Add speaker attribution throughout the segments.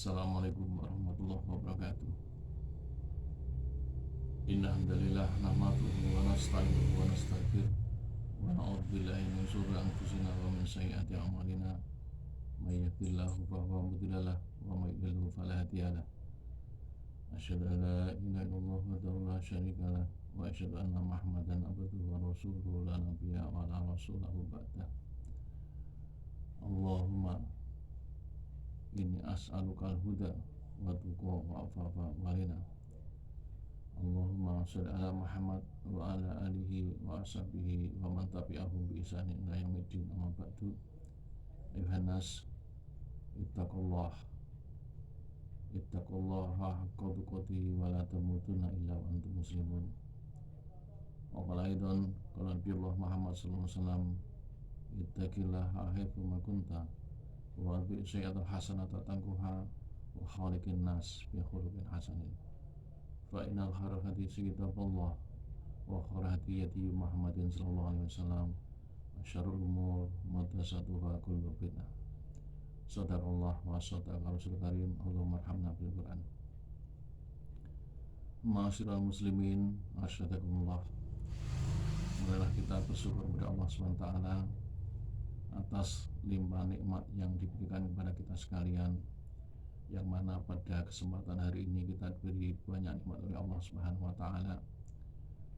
Speaker 1: Assalamualaikum warahmatullahi wabarakatuh. Innal hamdalillah nahmaduhu wa nasta'inuhu wa nastaghfiruh wa na'udzu billahi min shururi anfusina wa min sayyiati a'malina. May yahdihillahu fahuwa mudhill lahu wa may yudlil fala hadiya lahu. Asyhadu an la ilaha illallah wahdahu la syarika lahu wa asyhadu anna Muhammadan abduhu wa rasuluhu la nabiyya wa la rasulahu ba'dah. Allahumma inni as'alukal huda wa tuqa wa afafa wa ghina. Allahumma sholli ala Muhammad wa ala alihi wa ashabihi wa man tabi'ahum bi ihsanin ila yaumiddin, amma ba'du. Ayuhan nas, ittaqullaha haqqa tuqatih wa la tamutunna illa wa antum muslimun. Wa qala aidan qala Nabiullah Muhammad sallallahu alaihi wasallam, ittaqillaha haitsu ma kunta wa bi sayyi'atil hasanata tanquha wa khaliqin nas bi khuluqin hasanin. Fa innal khairal haditsi kitabullah wa khairal hadi hadi Muhammadin sallallahu alaihi wasallam wa syarrul umur muhdatsatuha kullu bid'ah. Sadaqallah wa sadaqa Rasul Karim. Allahumma arhamna bil Qur'an. Ma'asyiral muslimin, asyhadakumullah. Marilah kita bersyukur kepada Allah SWT atas limpah nikmat yang diberikan kepada kita sekalian, yang mana pada kesempatan hari ini kita diberi banyak nikmat oleh Allah Subhanahu wa taala.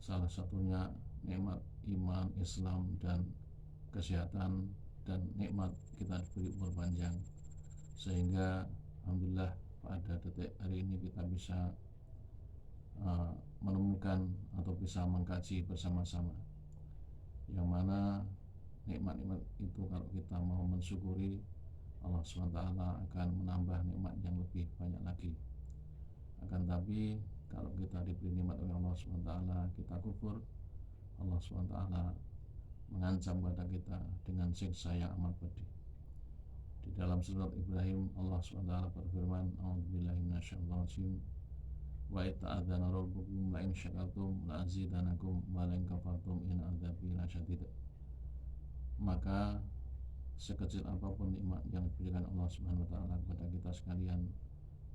Speaker 1: Salah satunya nikmat iman, Islam dan kesehatan, dan nikmat kita diberi umur panjang, sehingga alhamdulillah pada detik hari ini kita bisa menemukan atau bisa mengkaji bersama-sama, yang mana nikmat-nikmat itu kalau kita mau mensyukuri, Allah SWT akan menambah nikmat yang lebih banyak lagi. Akan tapi kalau kita diberi nikmat oleh Allah SWT kita kufur, Allah SWT mengancam kepada kita dengan siksa yang amat pedih. Di dalam surat Ibrahim Allah SWT berfirman, a'udzubillahi minasyaitonir wa ta'adzana rabbukum la in syakartum la azidanakum wa la in kafartum in adzabi lasyadid. Maka sekecil apapun nikmat yang diberikan Allah Subhanahu wa taala kepada kita sekalian,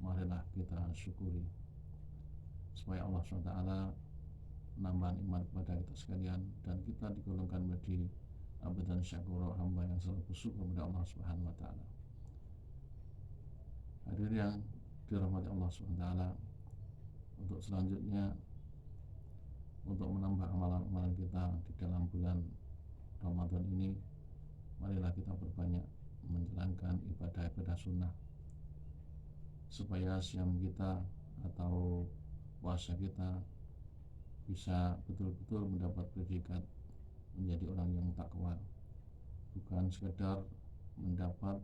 Speaker 1: marilah kita syukuri supaya Allah Subhanahu wa taala menambah nikmat kepada kita sekalian dan kita digolongkan menjadi abdan syakur, hamba yang selalu bersyukur kepada Allah Subhanahu wa taala. Hadirin yang dirahmati Allah Subhanahu wa taala, untuk selanjutnya, untuk menambah amalan-amalan kita di dalam bulan Ramadan ini, marilah kita berbanyak menjalankan ibadah-ibadah sunnah, supaya siam kita atau puasa kita bisa betul-betul mendapat predikat menjadi orang yang takwa, bukan sekedar mendapat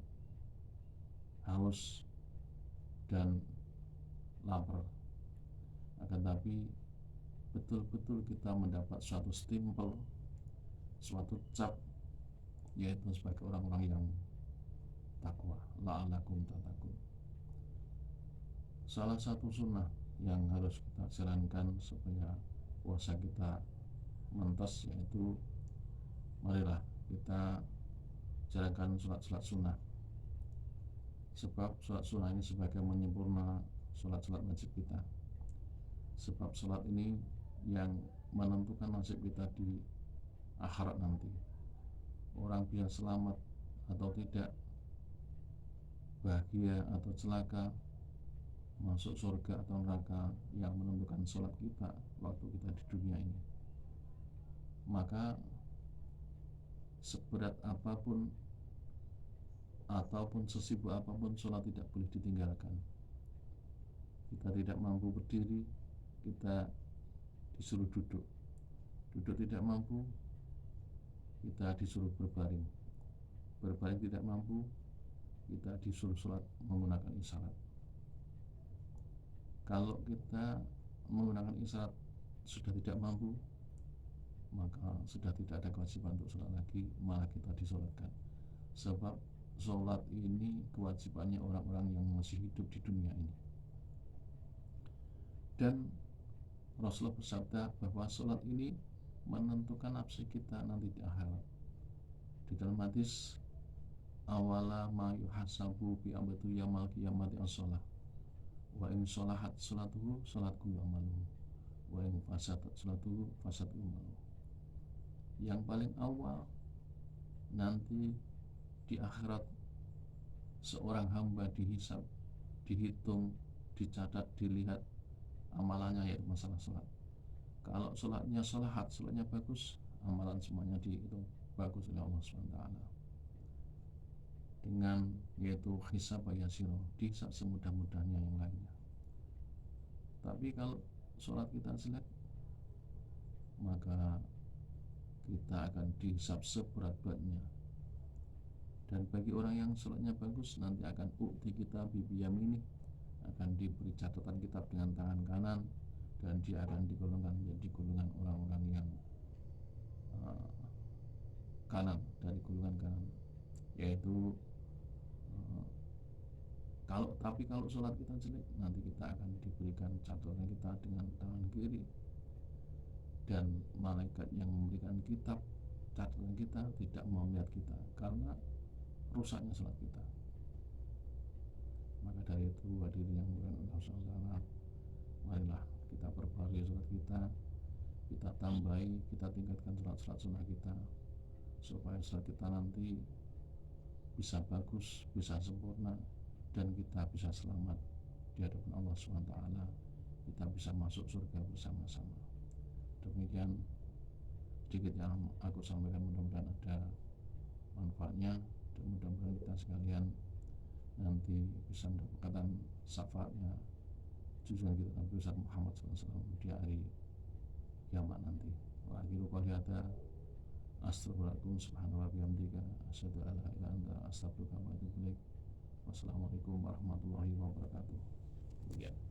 Speaker 1: haus dan lapar, akan tapi betul-betul kita mendapat suatu stempel, suatu cap, yaitu sebagai orang-orang yang takwa, la'alakum tattaqun. Salah satu sunnah yang harus kita jalankan supaya puasa kita mentas, yaitu marilah kita jalankan sholat-sholat sunnah, sebab sholat sunnah ini sebagai menyempurna sholat-sholat wajib kita, sebab sholat ini yang menentukan nasib kita di akhirat nanti. Orang bisa selamat atau tidak, bahagia atau celaka, masuk surga atau neraka, yang menentukan sholat kita waktu kita di dunia ini. Maka seberat apapun ataupun sesibuk apapun, sholat tidak boleh ditinggalkan. Kita tidak mampu berdiri, kita disuruh duduk. Duduk tidak mampu, kita disuruh berbaring. Berbaring tidak mampu, kita disuruh sholat menggunakan isyarat. Kalau kita menggunakan isyarat sudah tidak mampu, maka sudah tidak ada kewajiban untuk sholat lagi, malah kita disolatkan. Sebab sholat ini kewajibannya orang-orang yang masih hidup di dunia ini. Dan Rasulullah bersabda bahwa sholat ini menentukan nasib kita nanti di akhirat. Di dalam hadis awala ma yuhasabu bi abdu yamal qiyamati as-shalah wa in sholahat sholatuhu sholat kullu amaluhu wa in fasadat sholatuhu fasad kullu amaluhu. Yang paling awal nanti di akhirat seorang hamba dihisab, dihitung, dicatat, dilihat amalannya, yaitu masalah sholat. Kalau sholatnya sholahat, sholatnya bagus, amalan semuanya dihitung bagus oleh Allah SWT dengan yaitu hisab yasiro, dihisab semudah-mudahnya yang lainnya. Tapi kalau sholat kita jelek, maka kita akan dihisab seberat-beratnya. Dan bagi orang yang sholatnya bagus, nanti akan ukti kita bibiyamini, akan diberi catatan kitab dengan tangan kanan, dan dia akan digolongkan menjadi golongan orang-orang yang kanan, dari golongan kanan, yaitu kalau sholat kita jelek, nanti kita akan diberikan catatan kita dengan tangan kiri, dan malaikat yang memberikan kitab catatan kita tidak mau melihat kita karena rusaknya sholat kita. Maka dari itu, hadirin yang dimuliakan Allah SWT, marilah kita perbarui sholat kita tambahi, kita tingkatkan sholat sunnah kita, supaya sholat kita nanti bisa bagus, bisa sempurna, dan kita bisa selamat di hadapan Allah SWT. Kita bisa masuk surga bersama-sama. Demikian sedikit yang aku sampaikan, mudah-mudahan ada manfaatnya, dan mudah-mudahan kita sekalian nanti bisa mendapatkan syafaatnya junjungan kita Nabi besar Muhammad SAW di hari kiamat nanti. Wa akhiru qouli hadza astaghfirullahaladzim subhanahu wa bihamdika asyhadu an la ilaha illa anta astaghfiruka wa atubu ilaik. Wassalamualaikum warahmatullahi wabarakatuh.